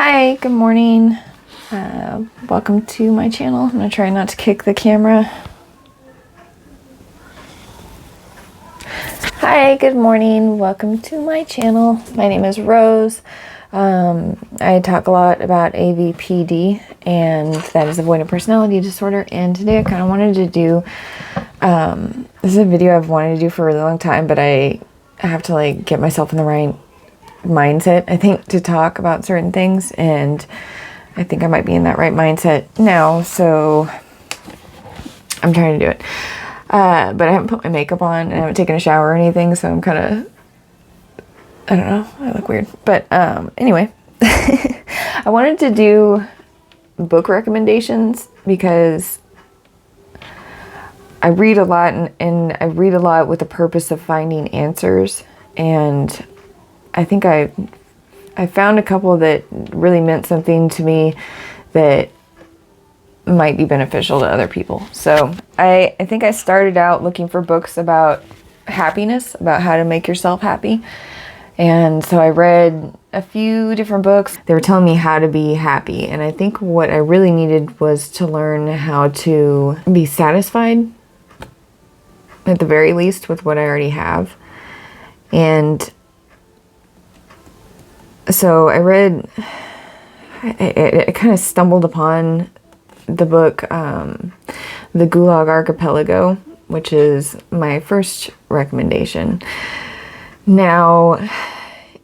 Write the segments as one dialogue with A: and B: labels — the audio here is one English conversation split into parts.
A: Hi, good morning. Welcome to my channel. I'm going to try not to kick the camera. Hi, good morning. Welcome to my channel. My name is Rose. I talk a lot about AVPD, and that is avoidant personality disorder. And today I kind of wanted to do, this is a video I've wanted to do for a really long time, but I have to get myself in the right mindset, I think, to talk about certain things, and I think I might be in that right mindset now, so I'm trying to do it. But I haven't put my makeup on and I haven't taken a shower or anything, so I'm kind of, I don't know, I look weird. But anyway, I wanted to do book recommendations because I read a lot, and I read a lot with the purpose of finding answers, and I think I found a couple that really meant something to me that might be beneficial to other people. So I think I started out looking for books about happiness, about how to make yourself happy. And so I read a few different books. They were telling me how to be happy. And I think what I really needed was to learn how to be satisfied, at the very least, with what I already have. And so I read, I kind of stumbled upon the book, The Gulag Archipelego, which is my first recommendation. Now,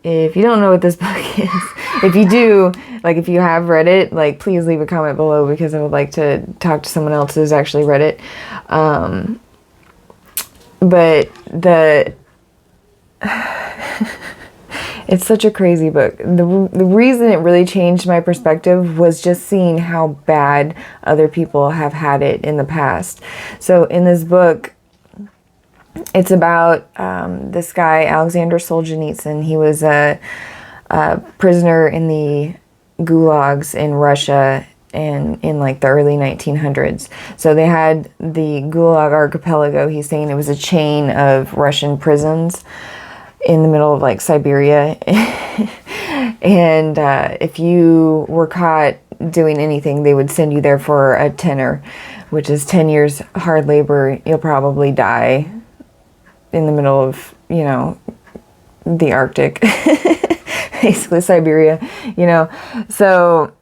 A: if you don't know what this book is, if you do, if you have read it, please leave a comment below, because I would like to talk to someone else who's actually read it. But it's such a crazy book. The reason it really changed my perspective was just seeing how bad other people have had it in the past. So in this book, it's about this guy, Alexander Solzhenitsyn. He was a prisoner in the gulags in Russia in the early 1900s. So they had the Gulag Archipelego. He's saying it was a chain of Russian prisons in the middle of Siberia. And if you were caught doing anything, they would send you there for a tenner, which is 10 years hard labor. You'll probably die in the middle of, the Arctic, basically Siberia, So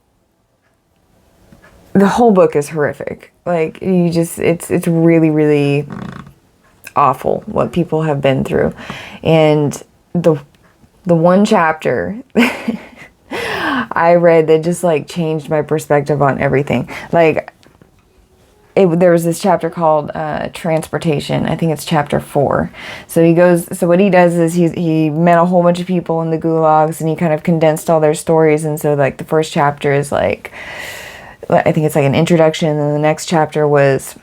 A: the whole book is horrific. It's really, really awful what people have been through. And the one chapter I read that just changed my perspective on everything. There was this chapter called Transportation. I think it's chapter 4. So what he does is he met a whole bunch of people in the gulags, and he kind of condensed all their stories. And so the first chapter is I think it's an introduction, and then the next chapter was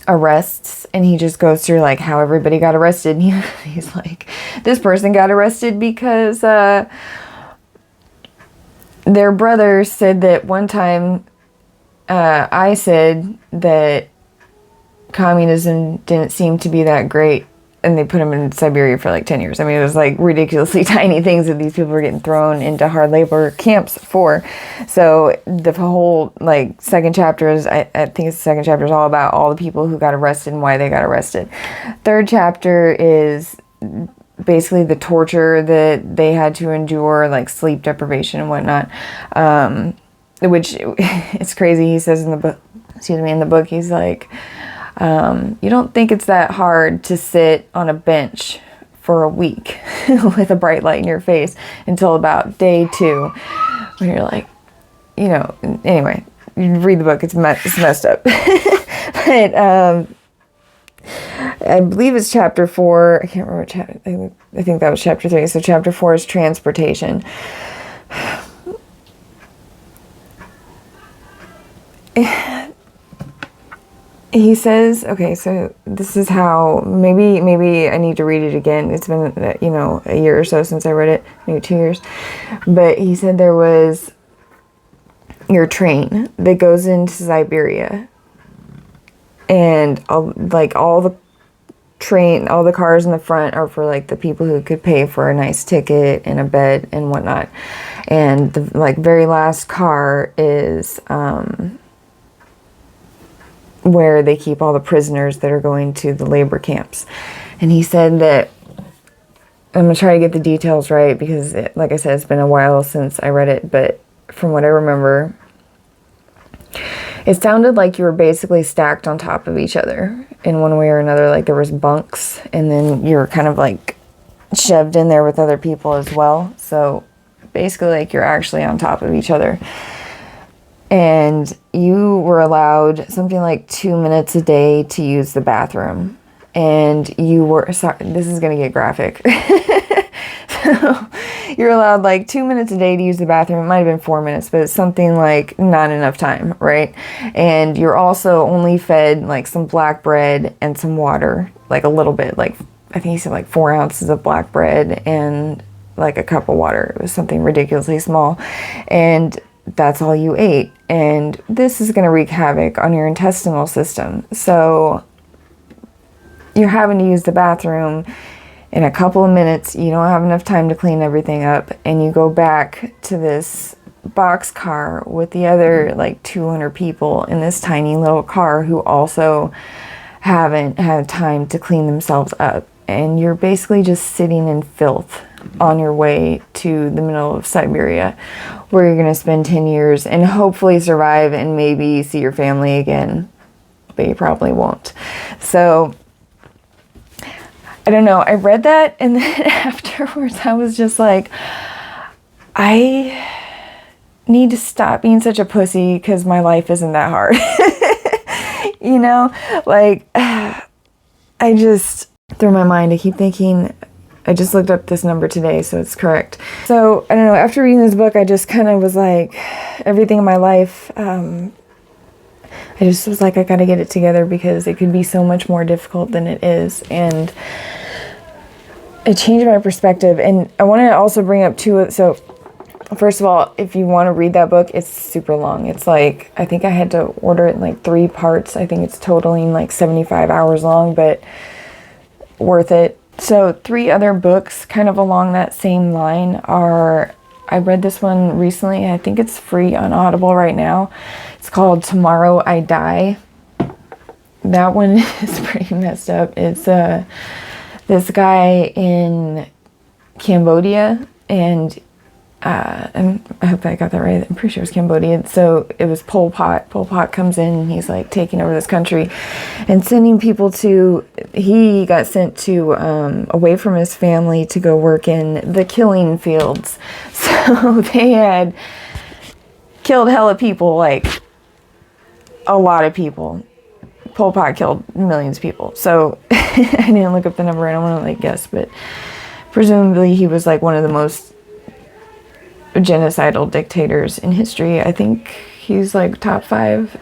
A: arrests, and he just goes through how everybody got arrested, and he's like, this person got arrested because their brother said that one time I said that communism didn't seem to be that great, and they put him in Siberia for 10 years. I mean, it was ridiculously tiny things that these people were getting thrown into hard labor camps for. So the whole second chapter is, I think it's the second chapter, is all about all the people who got arrested and why they got arrested. Third chapter is basically the torture that they had to endure, sleep deprivation and whatnot. Which it's crazy. He says in the book, he's you don't think it's that hard to sit on a bench for a week with a bright light in your face until about day 2, when you're anyway, you read the book, it's messed up. But I believe it's chapter 4. I can't remember chapter. I think that was chapter 3. So chapter 4 is Transportation. He says, okay, so this is how, maybe I need to read it again. It's been, a year or so since I read it, maybe 2 years. But he said there was your train that goes into Siberia, and all the train, all the cars in the front are for like the people who could pay for a nice ticket and a bed and whatnot. And the like very last car is where they keep all the prisoners that are going to the labor camps. And he said that, I'm going to try to get the details right because, like I said, it's been a while since I read it, but from what I remember, it sounded like you were basically stacked on top of each other in one way or another. Like there was bunks, and then you were kind of like shoved in there with other people as well. So basically like you're actually on top of each other. And you were allowed something like 2 minutes a day to use the bathroom. And you were, sorry, this is going to get graphic. So you're allowed like 2 minutes a day to use the bathroom. It might have been 4 minutes, but it's something like not enough time, right? And you're also only fed like some black bread and some water, like a little bit, like I think he said like 4 ounces of black bread and like a cup of water. It was something ridiculously small. And that's all you ate. And this is going to wreak havoc on your intestinal system. So you're having to use the bathroom in a couple of minutes. You don't have enough time to clean everything up. And you go back to this boxcar with the other like 200 people in this tiny little car who also haven't had time to clean themselves up. And you're basically just sitting in filth on your way to the middle of Siberia, where you're going to spend 10 years and hopefully survive and maybe see your family again, but you probably won't. So I don't know. I read that, and then afterwards I was just like, I need to stop being such a pussy because my life isn't that hard. You know, like I just, through my mind, I keep thinking, I just looked up this number today, so it's correct. So, I don't know, after reading this book, I just kind of was like, everything in my life, I just was like, I gotta get it together because it could be so much more difficult than it is. And it changed my perspective. And I want to also bring up too, so first of all, if you want to read that book, it's super long. It's like, I think I had to order it in like 3 parts. I think it's totaling like 75 hours long, but worth it. So 3 other books kind of along that same line are, I read this one recently. I think it's free on Audible right now. It's called Tomorrow I Die. That one is pretty messed up. It's this guy in Cambodia, and I hope I got that right. I'm pretty sure it was Cambodia. So it was Pol Pot. Pol Pot comes in and he's like taking over this country and sending people to, he got sent to away from his family to go work in the killing fields. So they had killed hella people, like a lot of people. Pol Pot killed millions of people. So I didn't look up the number. I don't want to like guess, but presumably he was like one of the most genocidal dictators in history. I think he's like top 5.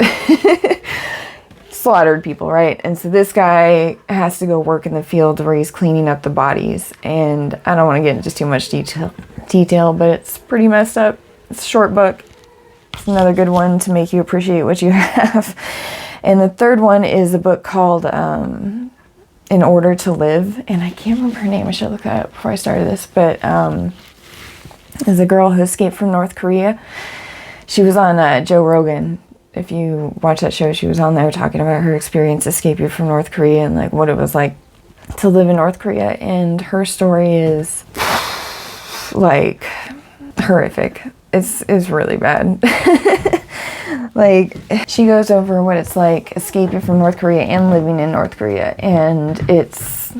A: Slaughtered people, right? And so this guy has to go work in the field where he's cleaning up the bodies. And I don't want to get into too much detail, but it's pretty messed up. It's a short book. It's another good one to make you appreciate what you have. And the third one is a book called In Order to Live. And I can't remember her name. I should look that up before I started this. But is a girl who escaped from North Korea. She was on Joe Rogan. If you watch that show, she was on there talking about her experience escaping from North Korea and like what it was like to live in North Korea. And her story is like horrific. It's really bad. Like, she goes over what it's like escaping from North Korea and living in North Korea, and it's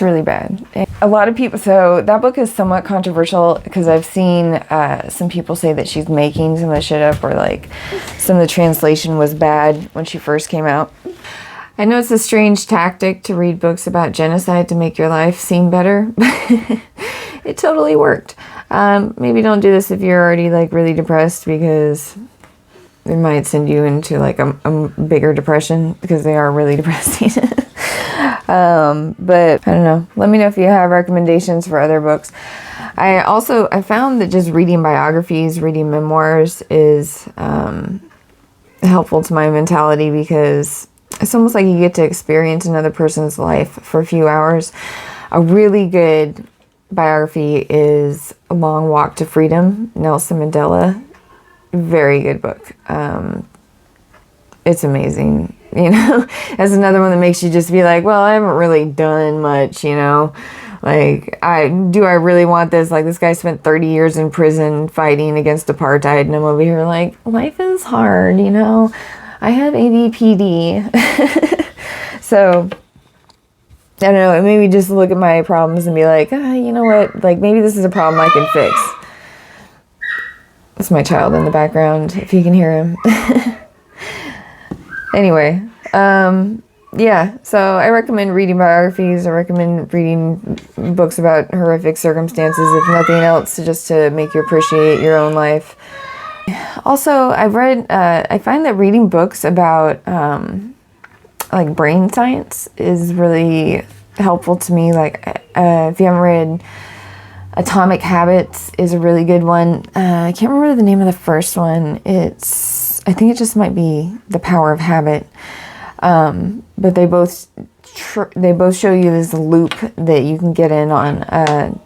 A: really bad. And a lot of people, so that book is somewhat controversial because I've seen some people say that she's making some of the shit up, or like some of the translation was bad when she first came out. I know it's a strange tactic to read books about genocide to make your life seem better, but it totally worked. Maybe don't do this if you're already like really depressed, because it might send you into like a bigger depression, because they are really depressing. But I don't know. Let me know if you have recommendations for other books. I found that just reading biographies, reading memoirs is helpful to my mentality, because It's almost like you get to experience another person's life for a few hours. A really good biography is A Long Walk to Freedom, Nelson Mandela. Very good book. It's amazing, you know. That's another one that makes you just be like, well, I haven't really done much, you know. Like, I really want this? Like, this guy spent 30 years in prison fighting against apartheid, and I'm over here like, life is hard, you know. I have AVPD. So, I don't know, it made me just look at my problems and be like, you know what, like, maybe this is a problem I can fix. That's my child in the background, if you can hear him. Anyway, yeah, so I recommend reading biographies. I recommend reading books about horrific circumstances, if nothing else, just to make you appreciate your own life. Also, I find that reading books about, like, brain science is really helpful to me. Like, if you haven't read Atomic Habits is a really good one. I can't remember the name of the first one. I think it just might be The Power of Habit. But they both show you this loop that you can get in on,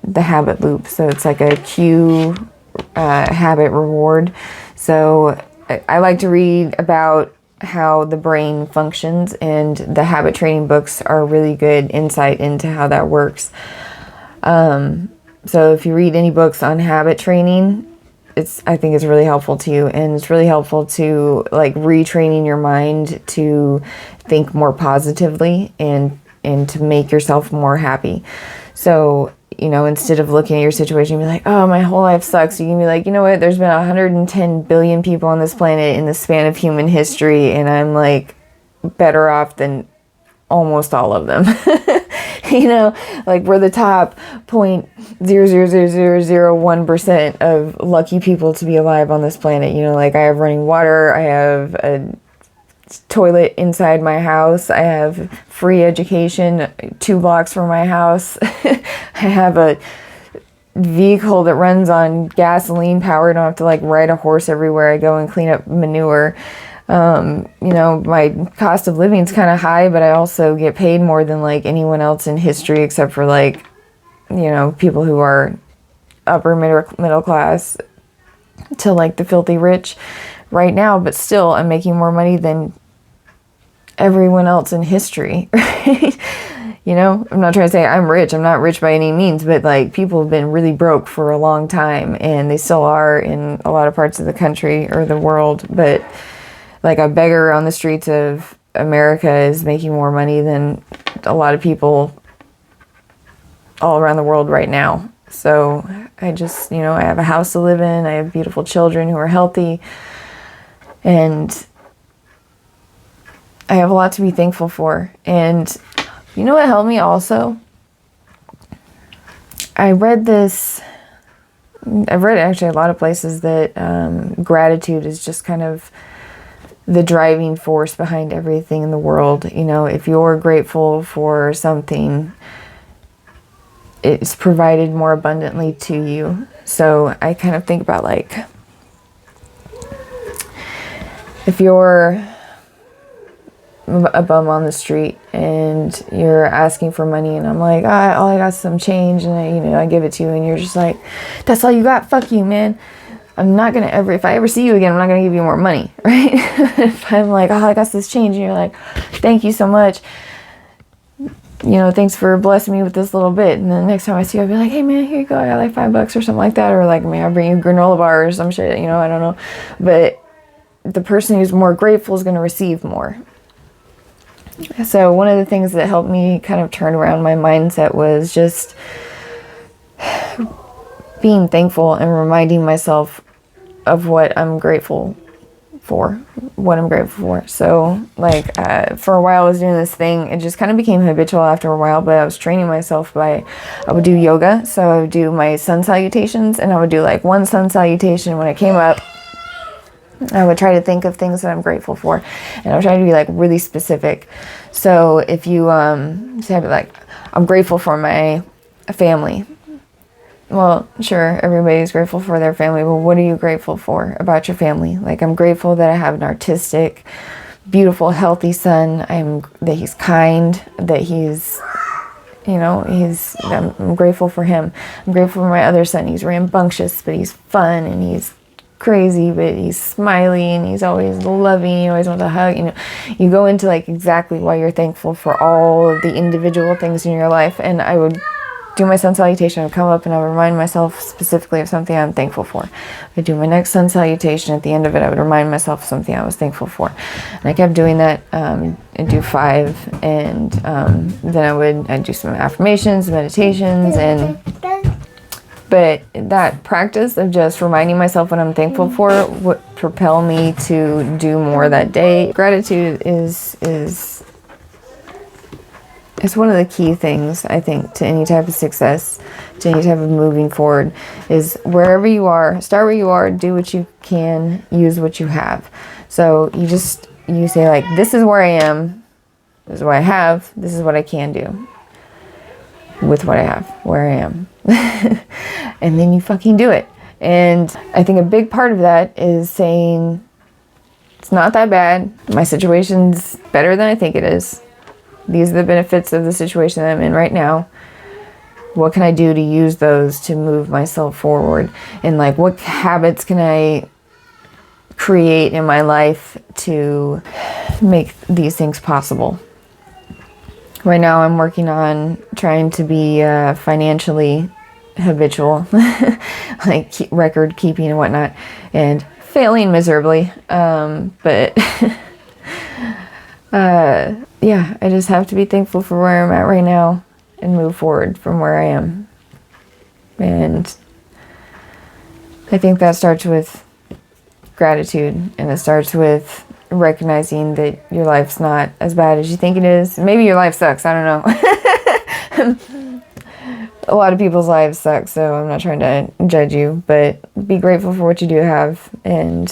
A: the habit loop. So it's like a cue, habit reward. So I like to read about how the brain functions, and the habit training books are really good insight into how that works. So if you read any books on habit training, I think it's really helpful to you, and it's really helpful to, like, retraining your mind to think more positively and to make yourself more happy. So, you know, instead of looking at your situation and be like, oh, my whole life sucks, you can be like, you know what, there's been 110 billion people on this planet in the span of human history, and I'm, like, better off than almost all of them. You know, like, we're the top 0.00001% of lucky people to be alive on this planet. You know, like, I have running water, I have a toilet inside my house, I have free education 2 blocks from my house, I have a vehicle that runs on gasoline power, I don't have to, like, ride a horse everywhere I go and clean up manure. You know, my cost of living is kind of high, but I also get paid more than, like, anyone else in history, except for, like, you know, people who are upper middle class to, like, the filthy rich right now. But still, I'm making more money than everyone else in history, right? You know, I'm not trying to say I'm rich. I'm not rich by any means, but, like, people have been really broke for a long time, and they still are in a lot of parts of the country or the world. But, like, a beggar on the streets of America is making more money than a lot of people all around the world right now. So I just, you know, I have a house to live in. I have beautiful children who are healthy. And I have a lot to be thankful for. And you know what helped me also? I've read actually a lot of places that gratitude is just kind of the driving force behind everything in the world. You know, if you're grateful for something, it's provided more abundantly to you. So I kind of think about, like, if you're a bum on the street and you're asking for money, and I'm like, all I got is some change, and I give it to you, and you're just like, that's all you got? Fuck you, man. I'm not going to if I ever see you again, I'm not going to give you more money, right? If I'm like, oh, I got this change, and you're like, thank you so much. You know, thanks for blessing me with this little bit. And then the next time I see you, I'll be like, hey man, here you go. I got like $5 or something like that. Or like, may I bring you granola bars or some shit, you know, I don't know. But the person who's more grateful is going to receive more. So one of the things that helped me kind of turn around my mindset was just being thankful and reminding myself of what I'm grateful for. So, like, for a while I was doing this thing. It just kind of became habitual after a while, but I was training myself I would do yoga. So I would do my sun salutations, and I would do like one sun salutation when I came up. I would try to think of things that I'm grateful for, and I would try to be like really specific. So if you say, I'd be like, I'm grateful for my family. Well, sure, everybody's grateful for their family, but what are you grateful for about your family? Like, I'm grateful that I have an artistic beautiful, healthy son. That he's kind, that he's, I'm grateful for him. I'm grateful for my other son. He's rambunctious, but he's fun, and he's crazy, but he's smiley, and he's always loving. He always wants a hug. You go into like exactly why you're thankful for all of the individual things in your life. And I would do my sun salutation. I would come up and I would remind myself specifically of something I'm thankful for. I do my next sun salutation. At the end of it, I would remind myself of something I was thankful for. And I kept doing that, and do 5, and then I'd do some affirmations, meditations, but that practice of just reminding myself what I'm thankful for would propel me to do more that day. Gratitude is one of the key things, I think, to any type of success, to any type of moving forward, is wherever you are, start where you are, do what you can, use what you have. So you say like, this is where I am, this is what I have, this is what I can do with what I have, where I am. And then you fucking do it. And I think a big part of that is saying, it's not that bad, my situation's better than I think it is. These are the benefits of the situation that I'm in right now. What can I do to use those to move myself forward? And like, what habits can I create in my life to make these things possible? Right now I'm working on trying to be financially habitual, like record keeping and whatnot, and failing miserably. But yeah, I just have to be thankful for where I'm at right now and move forward from where I am. And I think that starts with gratitude, and it starts with recognizing that your life's not as bad as you think it is. Maybe your life sucks, I don't know. A lot of people's lives suck, so I'm not trying to judge you, but be grateful for what you do have and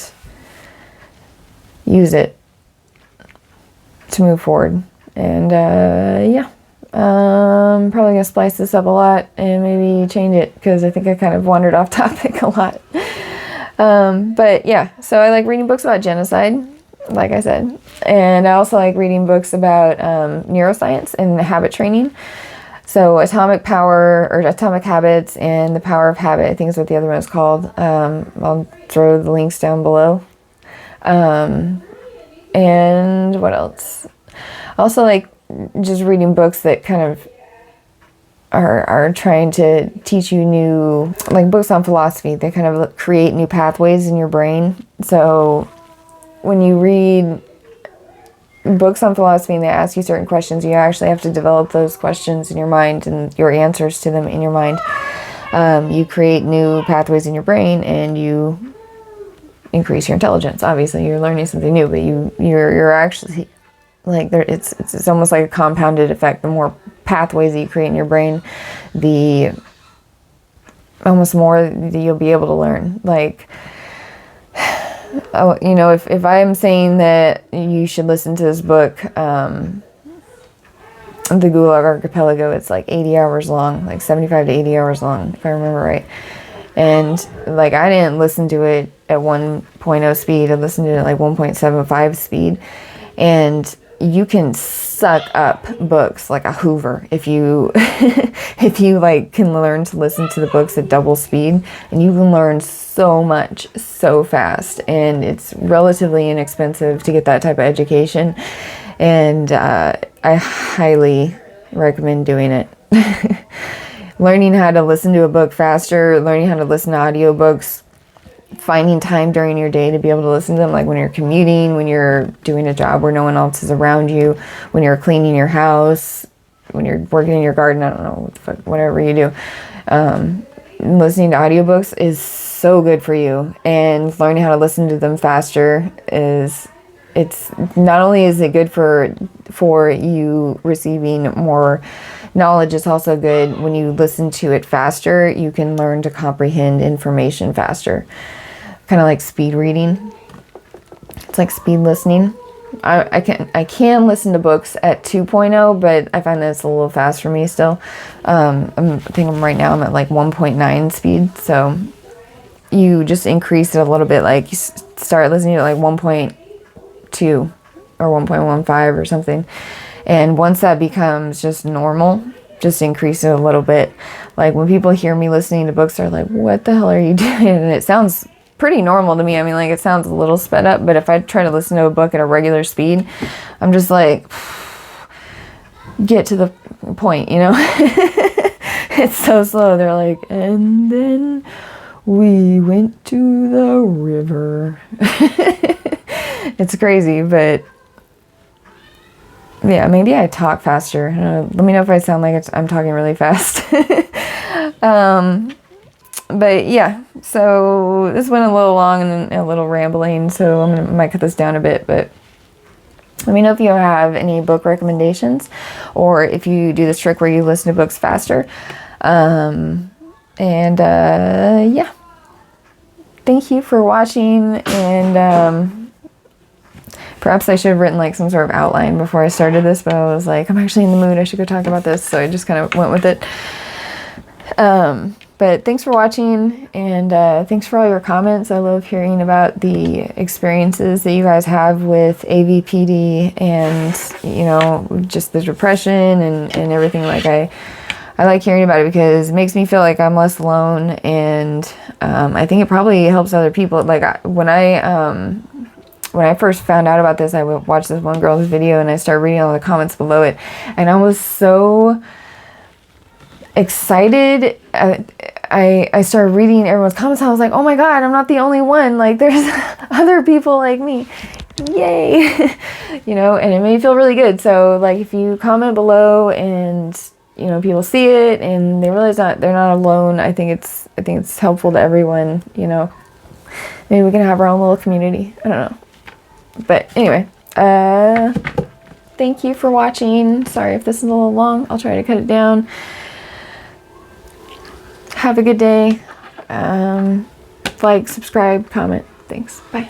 A: use it to move forward. And yeah, I'm probably gonna splice this up a lot and maybe change it, because I think I kind of wandered off topic a lot. But yeah, so I like reading books about genocide, like I said, and I also like reading books about neuroscience and habit training. So Atomic Power, or Atomic Habits, and The Power of Habit, I think is what the other one is called. I'll throw the links down below. And what else? Also like just reading books that kind of are trying to teach you new, like books on philosophy. They kind of create new pathways in your brain. So when you read books on philosophy and they ask you certain questions, you actually have to develop those questions in your mind and your answers to them in your mind. You create new pathways in your brain and you increase your intelligence. Obviously you're learning something new, but you're actually like there, it's almost like a compounded effect. The more pathways that you create in your brain, the almost more that you'll be able to learn. Like, oh, if I am saying that you should listen to this book, the Gulag Archipelego, it's like 80 hours long, like 75 to 80 hours long, if I remember right. And like, I didn't listen to it at 1.0 speed. I listened to it at like 1.75 speed. And you can suck up books like a Hoover if you if you like can learn to listen to the books at double speed, and you can learn so much so fast, and it's relatively inexpensive to get that type of education, and I highly recommend doing it. Learning how to listen to a book faster, learning how to listen to audiobooks, finding time during your day to be able to listen to them, like when you're commuting, when you're doing a job where no one else is around you, when you're cleaning your house, when you're working in your garden, I don't know, what the fuck, whatever you do. Listening to audiobooks is so good for you, and learning how to listen to them faster it's not only is it good for you receiving more knowledge, it's also good when you listen to it faster, you can learn to comprehend information faster. Kind of like speed reading. It's like speed listening. I can listen to books at 2.0, but I find that it's a little fast for me still. I think right now I'm at like 1.9 speed, so you just increase it a little bit. Like you start listening to like 1.2, or 1.15 or something. And once that becomes just normal, just increase it a little bit. Like when people hear me listening to books, they're like, what the hell are you doing? And it sounds pretty normal to me. I mean, like it sounds a little sped up, but if I try to listen to a book at a regular speed, I'm just like, get to the point, you know? It's so slow. They're like, and then we went to the river. It's crazy, but yeah, maybe I talk faster. I don't know. Let me know if I sound like I'm talking really fast. But yeah, so this went a little long and a little rambling, so might cut this down a bit, but let me know if you have any book recommendations or if you do this trick where you listen to books faster. Yeah, thank you for watching, and perhaps I should have written like some sort of outline before I started this, but I was like, I'm actually in the mood, I should go talk about this, so I just kind of went with it. But thanks for watching, and thanks for all your comments. I love hearing about the experiences that you guys have with AVPD and, you know, just the depression and everything. Like I like hearing about it because it makes me feel like I'm less alone, and I think it probably helps other people. Like when I first found out about this, I watched this one girl's video and I started reading all the comments below it, and I was so excited. I started reading everyone's comments. I was like, oh my god, I'm not the only one. Like there's other people like me. Yay. You know, and it made me feel really good. So like if you comment below and you know people see it and they realize they're not alone, I think it's helpful to everyone, you know. Maybe we can have our own little community. I don't know. But anyway, thank you for watching. Sorry if this is a little long. I'll try to cut it down. Have a good day. Like, subscribe, comment. Thanks. Bye.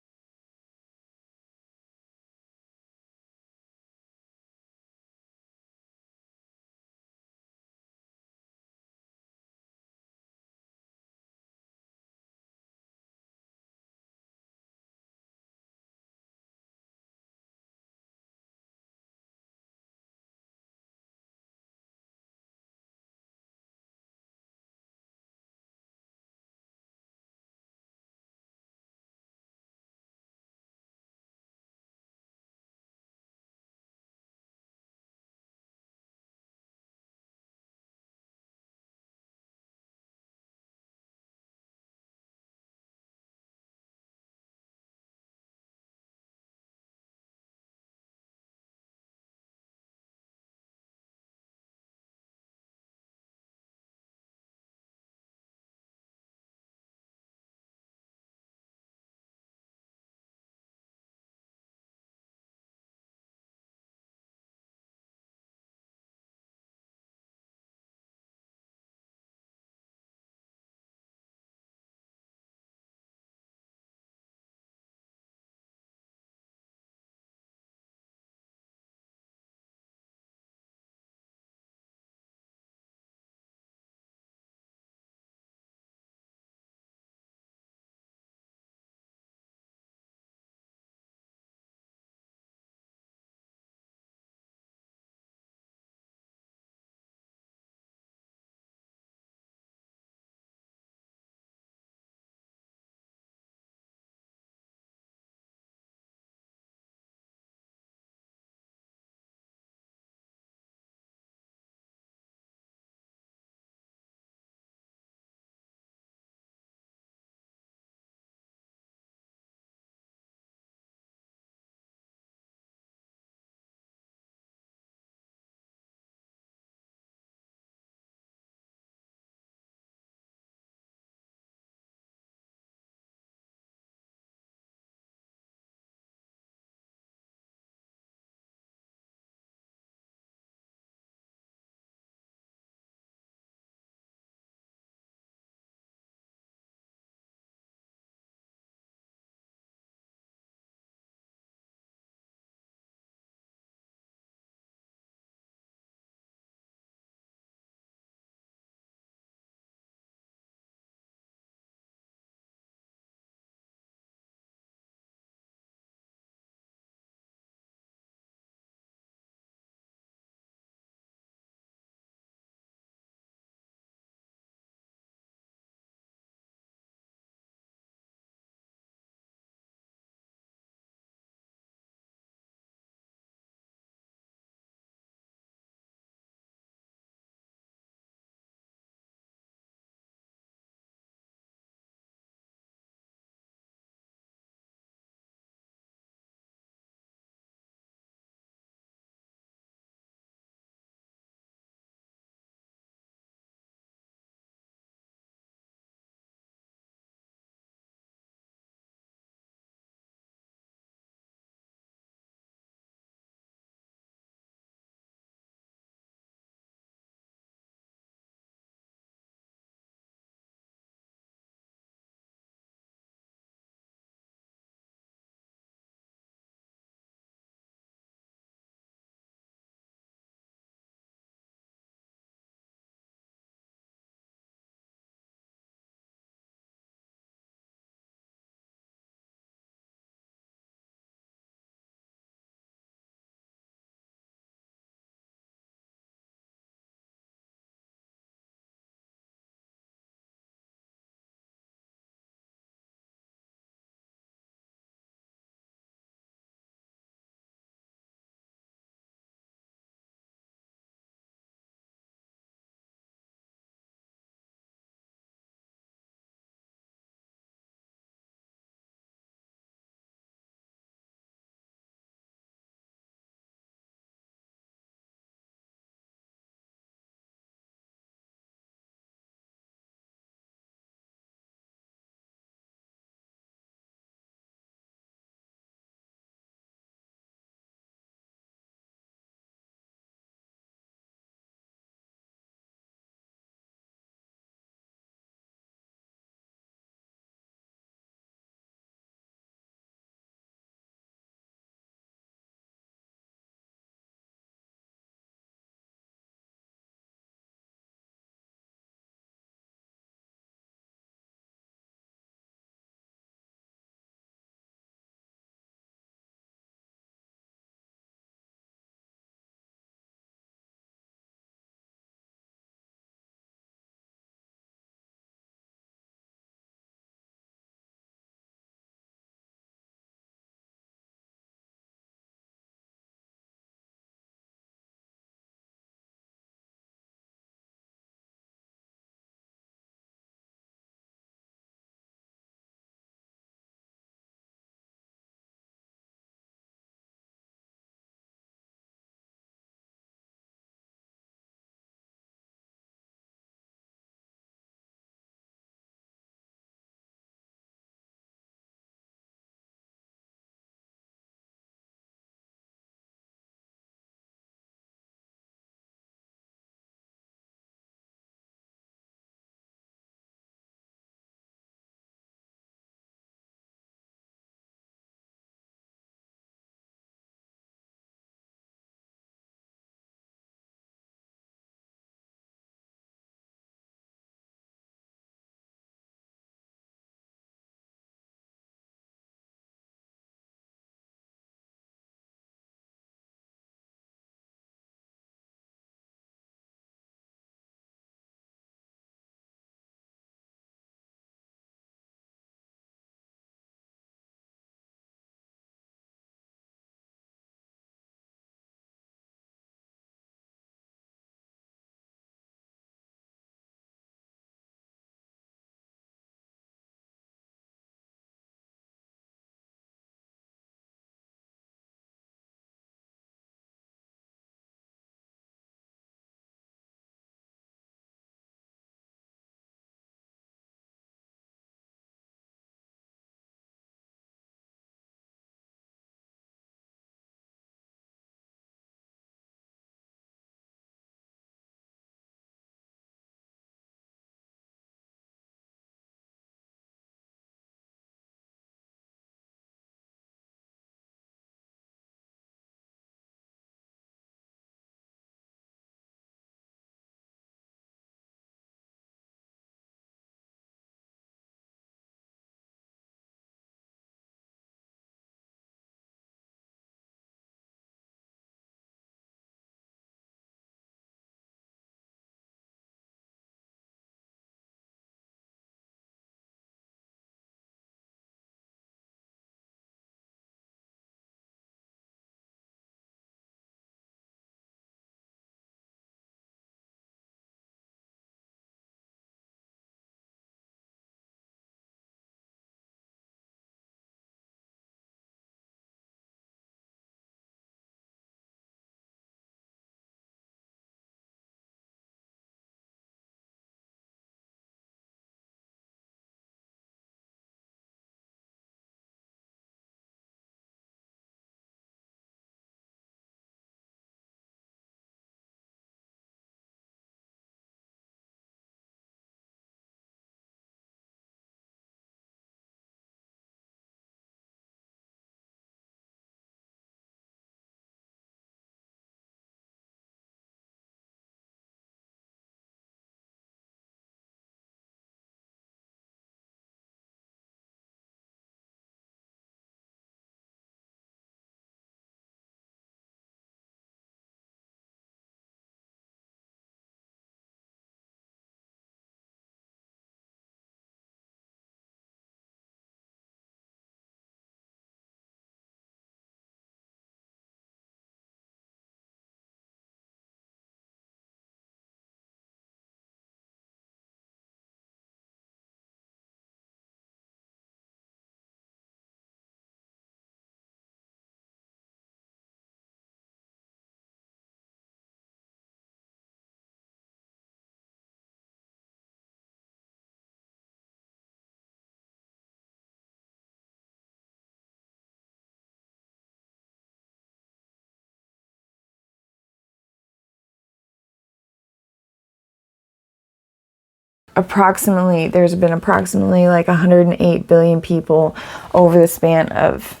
A: there's been approximately like 108 billion people over the span of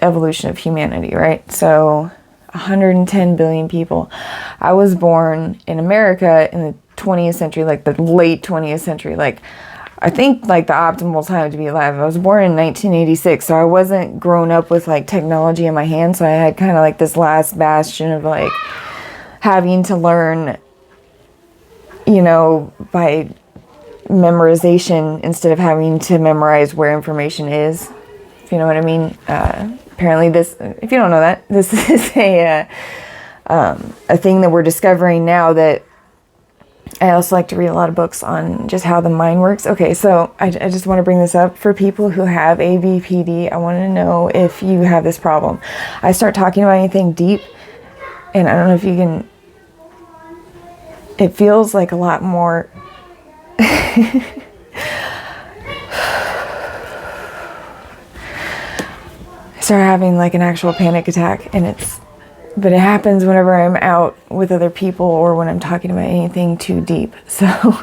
A: evolution of humanity, right? So 110 billion people. I was born in America in the 20th century, like the late 20th century, like I think like the optimal time to be alive. I was born in 1986, so I wasn't grown up with like technology in my hands, so I had kind of like this last bastion of like having to learn, you know, by memorization instead of having to memorize where information is, if you know what I mean. Apparently this, if you don't know that, this is a thing that we're discovering now. That I also like to read a lot of books on just how the mind works. Okay, so I just want to bring this up for people who have AVPD. I want to know if you have this problem. I start talking about anything deep, and I don't know if you can, it feels like a lot more I start having like an actual panic attack, but it happens whenever I'm out with other people or when I'm talking about anything too deep. So